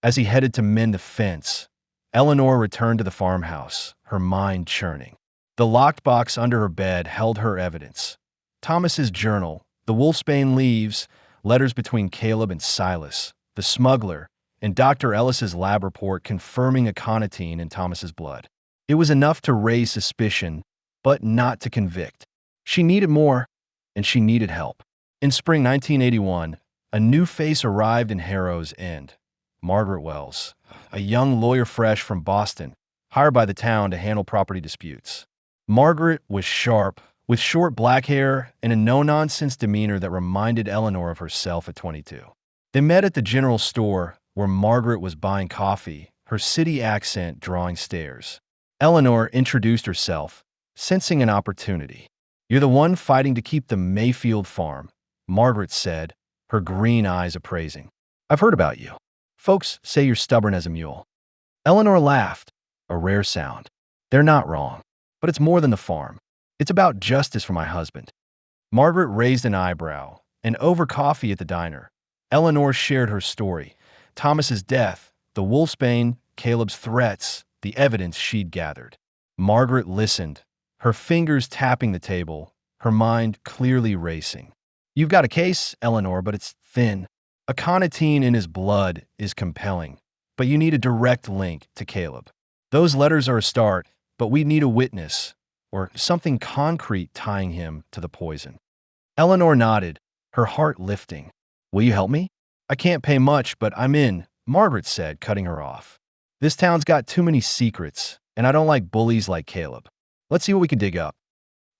As he headed to mend the fence, Eleanor returned to the farmhouse, her mind churning. The locked box under her bed held her evidence. Thomas's journal, the wolfsbane leaves, letters between Caleb and Silas, the smuggler, and Dr. Ellis's lab report confirming aconitine in Thomas's blood. It was enough to raise suspicion, but not to convict. She needed more, and she needed help. In spring 1981, a new face arrived in Harrow's End. Margaret Wells, a young lawyer fresh from Boston, hired by the town to handle property disputes. Margaret was sharp, with short black hair and a no-nonsense demeanor that reminded Eleanor of herself at 22. They met at the general store, where Margaret was buying coffee, her city accent drawing stares. Eleanor introduced herself, sensing an opportunity. "You're the one fighting to keep the Mayfield farm," Margaret said, her green eyes appraising. "I've heard about you. Folks say you're stubborn as a mule." Eleanor laughed, a rare sound. "They're not wrong, but it's more than the farm. It's about justice for my husband." Margaret raised an eyebrow, and over coffee at the diner, Eleanor shared her story. Thomas's death, the wolfsbane, Caleb's threats, the evidence she'd gathered. Margaret listened, her fingers tapping the table, her mind clearly racing. "You've got a case, Eleanor, but it's thin. Aconitine in his blood is compelling, but you need a direct link to Caleb. Those letters are a start, but we need a witness, or something concrete tying him to the poison." Eleanor nodded, her heart lifting. "Will you help me?" "I can't pay much, but I'm in," Margaret said, cutting her off. "This town's got too many secrets, and I don't like bullies like Caleb. Let's see what we can dig up."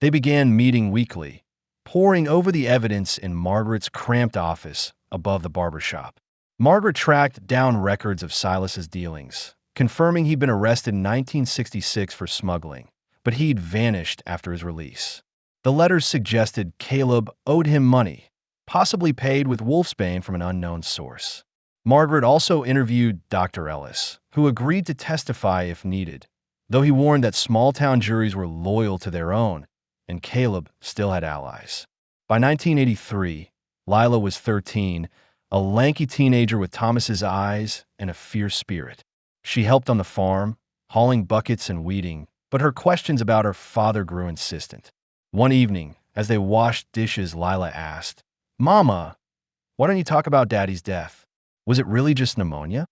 They began meeting weekly, poring over the evidence in Margaret's cramped office above the barber shop. Margaret tracked down records of Silas's dealings, confirming he'd been arrested in 1966 for smuggling, but he'd vanished after his release. The letters suggested Caleb owed him money, possibly paid with wolfsbane from an unknown source. Margaret also interviewed Dr. Ellis, who agreed to testify if needed, though he warned that small-town juries were loyal to their own, and Caleb still had allies. By 1983, Lila was 13, a lanky teenager with Thomas's eyes and a fierce spirit. She helped on the farm, hauling buckets and weeding, but her questions about her father grew insistent. One evening, as they washed dishes, Lila asked, "Mama, why don't you talk about Daddy's death? Was it really just pneumonia?"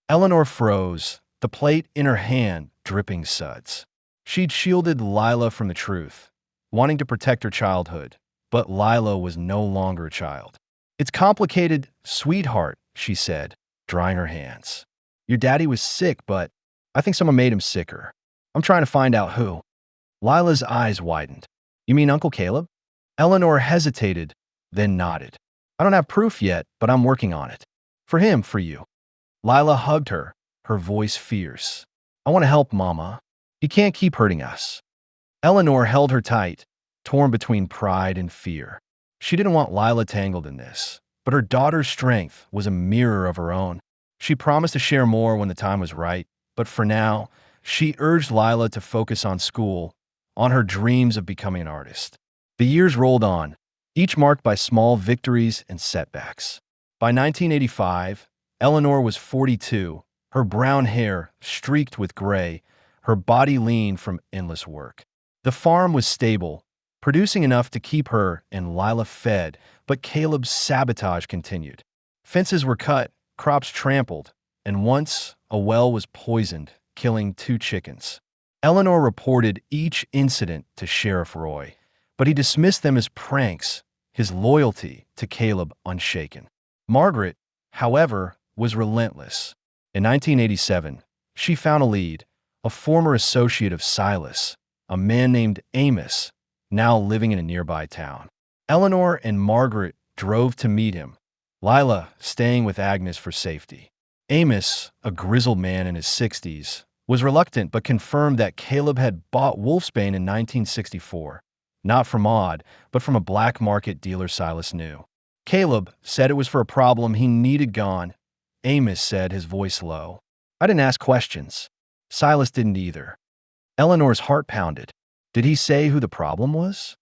Eleanor froze, the plate in her hand dripping suds. She'd shielded Lila from the truth, wanting to protect her childhood, but Lila was no longer a child. "It's complicated, sweetheart," she said, drying her hands. "Your daddy was sick, but I think someone made him sicker. I'm trying to find out who." Lila's eyes widened. "You mean Uncle Caleb?" Eleanor hesitated, then nodded. "I don't have proof yet, but I'm working on it. For him, for you." Lila hugged her, her voice fierce. "I want to help, Mama. He can't keep hurting us." Eleanor held her tight, torn between pride and fear. She didn't want Lila tangled in this, but her daughter's strength was a mirror of her own. She promised to share more when the time was right, but for now, she urged Lila to focus on school, on her dreams of becoming an artist. The years rolled on, each marked by small victories and setbacks. By 1985, Eleanor was 42, her brown hair streaked with gray, her body lean from endless work. The farm was stable, producing enough to keep her and Lila fed, but Caleb's sabotage continued. Fences were cut, crops trampled, and once a well was poisoned, killing 2 chickens. Eleanor reported each incident to Sheriff Roy, but he dismissed them as pranks, his loyalty to Caleb unshaken. Margaret, however, was relentless. In 1987, she found a lead, a former associate of Silas, a man named Amos, now living in a nearby town. Eleanor and Margaret drove to meet him, Lila staying with Agnes for safety. Amos, a grizzled man in his 60s, was reluctant but confirmed that Caleb had bought Wolfsbane in 1964, not from Maud, but from a black market dealer Silas knew. Caleb said it was for a problem he needed gone. Amos said, his voice low, "I didn't ask questions." Silas didn't either. Eleanor's heart pounded. Did he say who the problem was?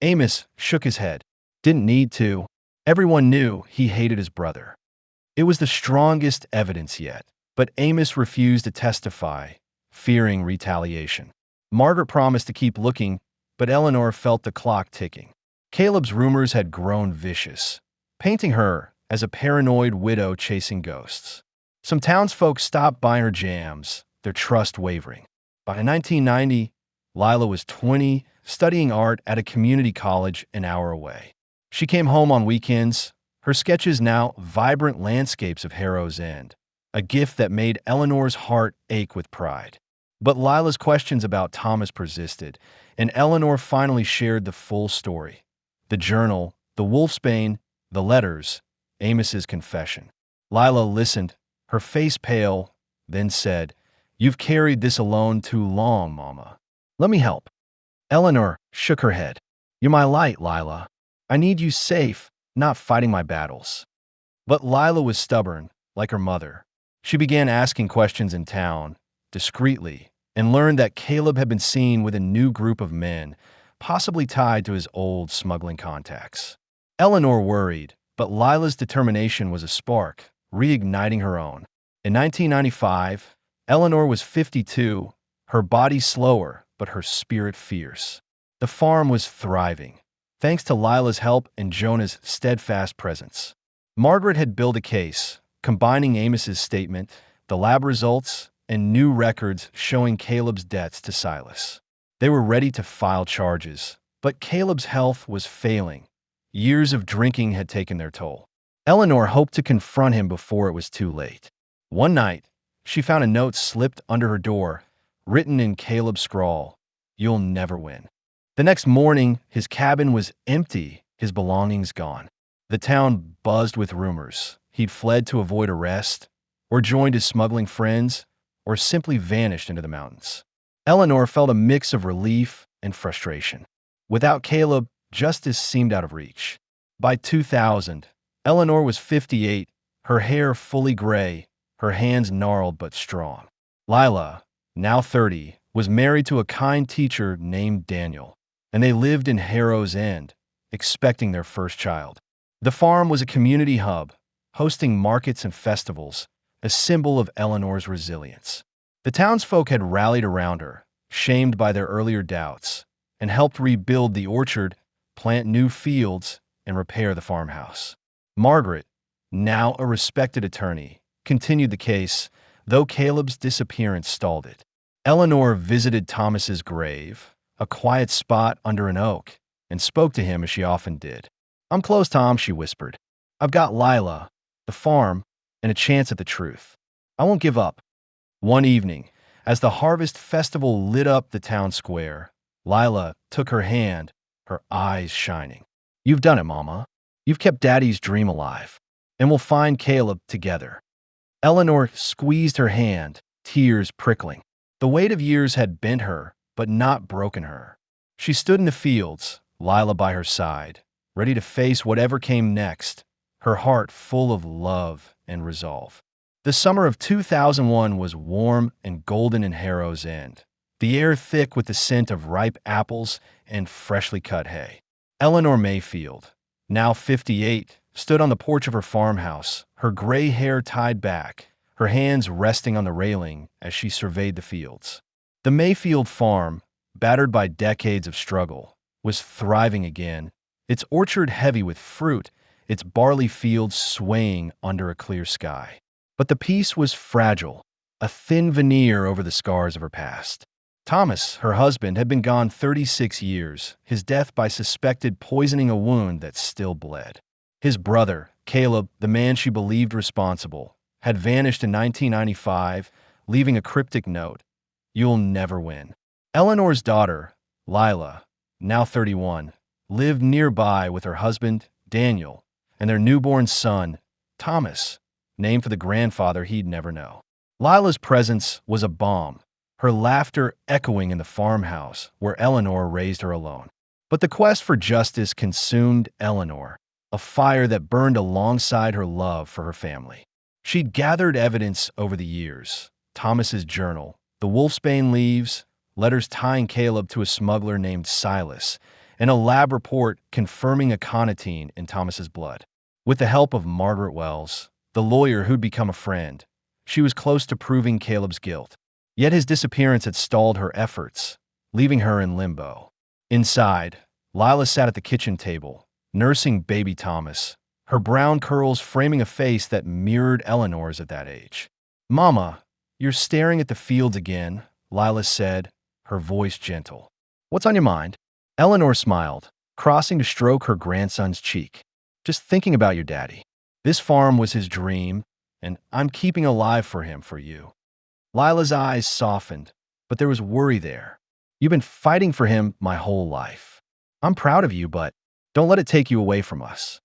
Amos shook his head. Didn't need to. Everyone knew he hated his brother. It was the strongest evidence yet, but Amos refused to testify, fearing retaliation. Margaret promised to keep looking, but Eleanor felt the clock ticking. Caleb's rumors had grown vicious, painting her as a paranoid widow chasing ghosts. Some townsfolk stopped buying her jams, their trust wavering. By 1990, Lila was 20, studying art at a community college an hour away. She came home on weekends, her sketches now vibrant landscapes of Harrow's End, a gift that made Eleanor's heart ache with pride. But Lila's questions about Thomas persisted, and Eleanor finally shared the full story. The journal, the Wolfsbane, the letters, Amos's confession. Lila listened, her face pale, then said, "You've carried this alone too long, Mama. Let me help." Eleanor shook her head. "You're my light, Lila. I need you safe, not fighting my battles." But Lila was stubborn, like her mother. She began asking questions in town, discreetly, and learned that Caleb had been seen with a new group of men, possibly tied to his old smuggling contacts. Eleanor worried, but Lila's determination was a spark, reigniting her own. In 1995, Eleanor was 52, her body slower, but her spirit fierce. The farm was thriving, thanks to Lila's help and Jonah's steadfast presence. Margaret had built a case, combining Amos's statement, the lab results, and new records showing Caleb's debts to Silas. They were ready to file charges, but Caleb's health was failing. Years of drinking had taken their toll. Eleanor hoped to confront him before it was too late. One night, she found a note slipped under her door, written in Caleb's scrawl, "You'll never win." The next morning, his cabin was empty, his belongings gone. The town buzzed with rumors. He'd fled to avoid arrest, or joined his smuggling friends, or simply vanished into the mountains. Eleanor felt a mix of relief and frustration. Without Caleb, justice seemed out of reach. By 2000, Eleanor was 58, her hair fully gray, her hands gnarled but strong. Lila, now 30, was married to a kind teacher named Daniel, and they lived in Harrow's End, expecting their first child. The farm was a community hub, hosting markets and festivals, a symbol of Eleanor's resilience. The townsfolk had rallied around her, shamed by their earlier doubts, and helped rebuild the orchard, plant new fields, and repair the farmhouse. Margaret, now a respected attorney, continued the case, though Caleb's disappearance stalled it. Eleanor visited Thomas's grave, a quiet spot under an oak, and spoke to him as she often did. "I'm close, Tom," she whispered. "I've got Lila, the farm, and a chance at the truth. I won't give up." One evening, as the harvest festival lit up the town square, Lila took her hand, her eyes shining. "You've done it, Mama. You've kept Daddy's dream alive, and we'll find Caleb together." Eleanor squeezed her hand, tears prickling. The weight of years had bent her, but not broken her. She stood in the fields, Lila by her side, ready to face whatever came next, her heart full of love and resolve. The summer of 2001 was warm and golden in Harrow's End, the air thick with the scent of ripe apples and freshly cut hay. Eleanor Mayfield, now 58, stood on the porch of her farmhouse, her gray hair tied back, her hands resting on the railing as she surveyed the fields. The Mayfield farm, battered by decades of struggle, was thriving again, its orchard heavy with fruit, its barley fields swaying under a clear sky. But the peace was fragile, a thin veneer over the scars of her past. Thomas, her husband, had been gone 36 years, his death by suspected poisoning a wound that still bled. His brother, Caleb, the man she believed responsible, had vanished in 1995, leaving a cryptic note: "You'll never win." Eleanor's daughter, Lila, now 31, lived nearby with her husband, Daniel, and their newborn son, Thomas, named for the grandfather he'd never know. Lila's presence was a balm, her laughter echoing in the farmhouse where Eleanor raised her alone. But the quest for justice consumed Eleanor, a fire that burned alongside her love for her family. She'd gathered evidence over the years: Thomas's journal, the wolfsbane leaves, letters tying Caleb to a smuggler named Silas, and a lab report confirming aconitine in Thomas's blood. With the help of Margaret Wells, the lawyer who'd become a friend, she was close to proving Caleb's guilt. Yet his disappearance had stalled her efforts, leaving her in limbo. Inside, Lila sat at the kitchen table, nursing baby Thomas, her brown curls framing a face that mirrored Eleanor's at that age. "Mama, you're staring at the fields again," Lila said, her voice gentle. "What's on your mind?" Eleanor smiled, crossing to stroke her grandson's cheek. "Just thinking about your daddy. This farm was his dream, and I'm keeping alive for him for you." Lila's eyes softened, but there was worry there. "You've been fighting for him my whole life. I'm proud of you, but don't let it take you away from us."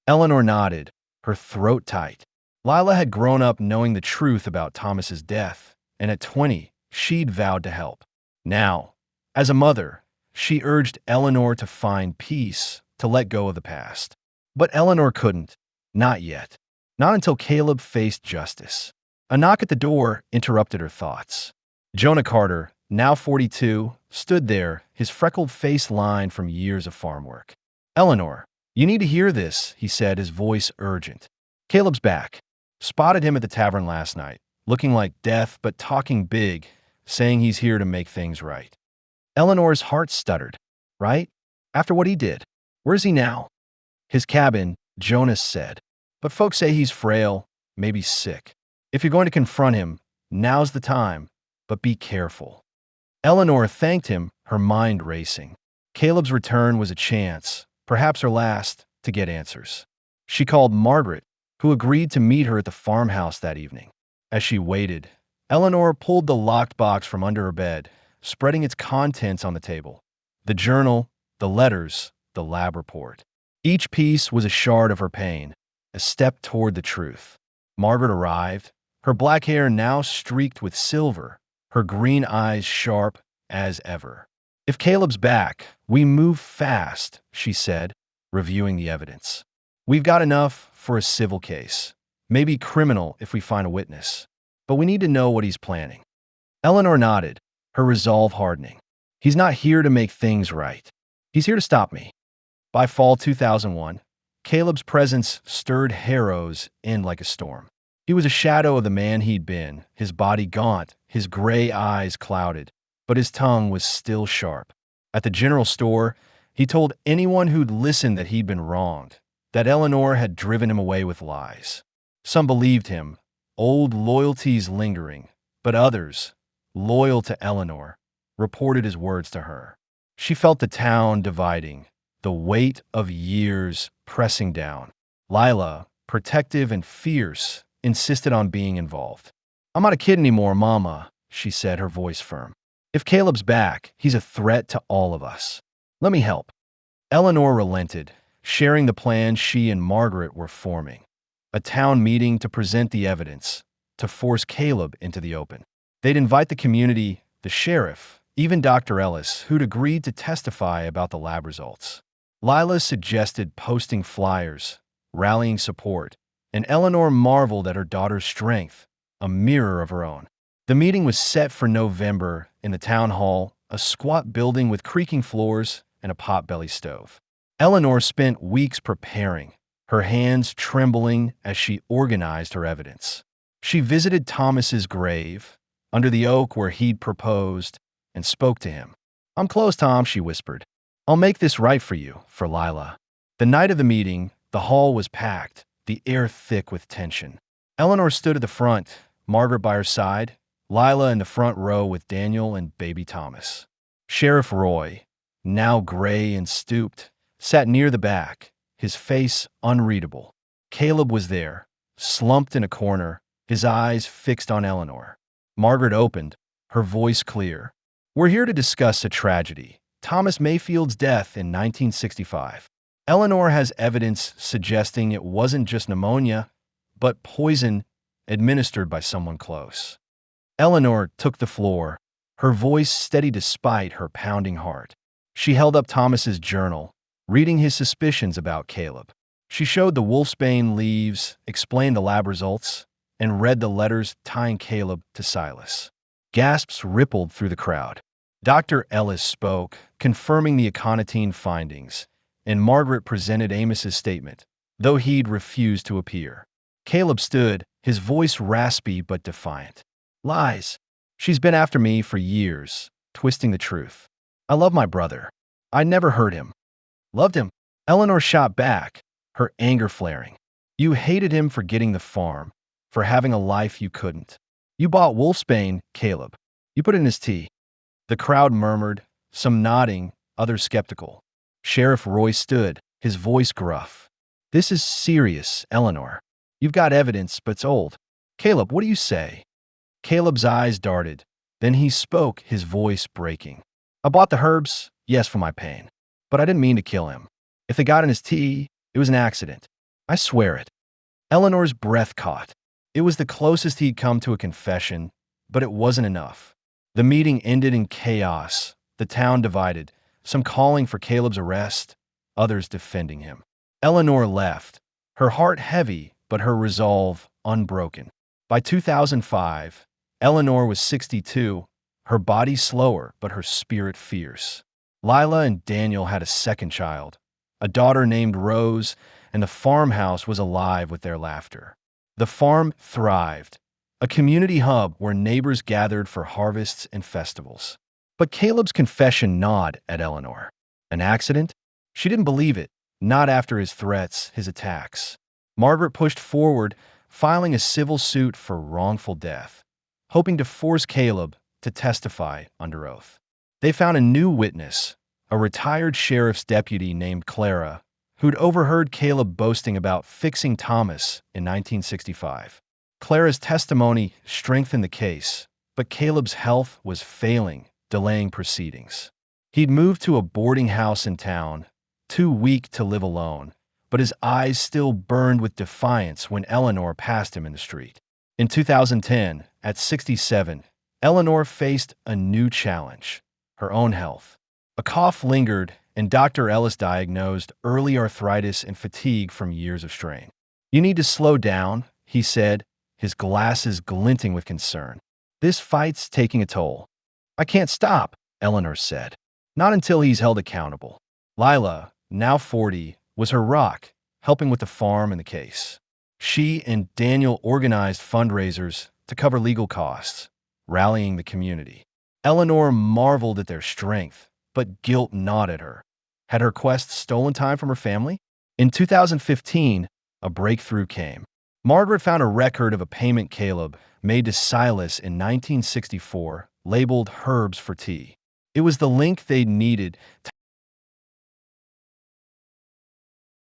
Eleanor nodded, her throat tight. Lila had grown up knowing the truth about Thomas's death, and at 20, she'd vowed to help. Now, as a mother, she urged Eleanor to find peace, to let go of the past. But Eleanor couldn't, not yet, not until Caleb faced justice. A knock at the door interrupted her thoughts. Jonah Carter, now 42, stood there, his freckled face lined from years of farm work. "Eleanor, you need to hear this," he said, his voice urgent. "Caleb's back. Spotted him at the tavern last night, looking like death but talking big, saying he's here to make things right." Eleanor's heart stuttered. "Right? After what he did? Where's he now?" "His cabin," Jonas said. "But folks say he's frail, maybe sick. If you're going to confront him, now's the time, but be careful." Eleanor thanked him, her mind racing. Caleb's return was a chance, perhaps her last, to get answers. She called Margaret, who agreed to meet her at the farmhouse that evening. As she waited, Eleanor pulled the locked box from under her bed, spreading its contents on the table: the journal, the letters, the lab report. Each piece was a shard of her pain, a step toward the truth. Margaret arrived, her black hair now streaked with silver, her green eyes sharp as ever. "If Caleb's back, we move fast," she said, reviewing the evidence. "We've got enough for a civil case, maybe criminal if we find a witness, but we need to know what he's planning." Eleanor nodded, her resolve hardening. "He's not here to make things right. He's here to stop me." By fall 2001, Caleb's presence stirred Harrow's in like a storm. He was a shadow of the man he'd been, his body gaunt, his gray eyes clouded, but his tongue was still sharp. At the general store, he told anyone who'd listened that he'd been wronged, that Eleanor had driven him away with lies. Some believed him, old loyalties lingering, but others, loyal to Eleanor, reported his words to her. She felt the town dividing, the weight of years pressing down. Lila, protective and fierce, insisted on being involved. "I'm not a kid anymore, Mama," she said, her voice firm. "If Caleb's back, he's a threat to all of us. Let me help." Eleanor relented, sharing the plan she and Margaret were forming. A town meeting to present the evidence, to force Caleb into the open. They'd invite the community, the sheriff, even Dr. Ellis, who'd agreed to testify about the lab results. Lila suggested posting flyers, rallying support, and Eleanor marveled at her daughter's strength, a mirror of her own. The meeting was set for November in the town hall, a squat building with creaking floors and a potbelly stove. Eleanor spent weeks preparing, her hands trembling as she organized her evidence. She visited Thomas's grave, under the oak where he'd proposed, and spoke to him. "I'm close, Tom," she whispered. "I'll make this right for you, for Lila." The night of the meeting, the hall was packed, the air thick with tension. Eleanor stood at the front, Margaret by her side, Lila in the front row with Daniel and baby Thomas. Sheriff Roy, now gray and stooped, sat near the back, his face unreadable. Caleb was there, slumped in a corner, his eyes fixed on Eleanor. Margaret opened, her voice clear. "We're here to discuss a tragedy, Thomas Mayfield's death in 1965. Eleanor has evidence suggesting it wasn't just pneumonia, but poison administered by someone close." Eleanor took the floor, her voice steady despite her pounding heart. She held up Thomas's journal, reading his suspicions about Caleb. She showed the wolfsbane leaves, explained the lab results, and read the letters tying Caleb to Silas. Gasps rippled through the crowd. Dr. Ellis spoke, confirming the aconitine findings, and Margaret presented Amos's statement, though he'd refused to appear. Caleb stood, his voice raspy but defiant. "Lies. She's been after me for years, twisting the truth. I love my brother. I never hurt him. Loved him." Eleanor shot back, her anger flaring. "You hated him for getting the farm, for having a life you couldn't. You bought wolfsbane, Caleb. You put it in his tea." The crowd murmured, some nodding, others skeptical. Sheriff Roy stood, his voice gruff. "This is serious, Eleanor. You've got evidence, but it's old. Caleb, what do you say?" Caleb's eyes darted. Then he spoke, his voice breaking. "I bought the herbs, yes, for my pain. But I didn't mean to kill him. If they got in his tea, it was an accident. I swear it." Eleanor's breath caught. It was the closest he'd come to a confession, but it wasn't enough. The meeting ended in chaos, the town divided, some calling for Caleb's arrest, others defending him. Eleanor left, her heart heavy, but her resolve unbroken. By 2005, Eleanor was 62, her body slower, but her spirit fierce. Lila and Daniel had a second child, a daughter named Rose, and the farmhouse was alive with their laughter. The farm thrived, a community hub where neighbors gathered for harvests and festivals. But Caleb's confession gnawed at Eleanor. An accident? She didn't believe it, not after his threats, his attacks. Margaret pushed forward, filing a civil suit for wrongful death, hoping to force Caleb to testify under oath. They found a new witness, a retired sheriff's deputy named Clara, who'd overheard Caleb boasting about fixing Thomas in 1965. Clara's testimony strengthened the case, but Caleb's health was failing, delaying proceedings. He'd moved to a boarding house in town, too weak to live alone, but his eyes still burned with defiance when Eleanor passed him in the street. In 2010, at 67, Eleanor faced a new challenge, her own health. A cough lingered, and Dr. Ellis diagnosed early arthritis and fatigue from years of strain. "You need to slow down," he said, his glasses glinting with concern. "This fight's taking a toll." "I can't stop," Eleanor said. "Not until he's held accountable." Lila, now 40, was her rock, helping with the farm and the case. She and Daniel organized fundraisers to cover legal costs, rallying the community. Eleanor marveled at their strength, but guilt gnawed at her. Had her quest stolen time from her family? In 2015, a breakthrough came. Margaret found a record of a payment Caleb made to Silas in 1964, labeled Herbs for Tea. It was the link they needed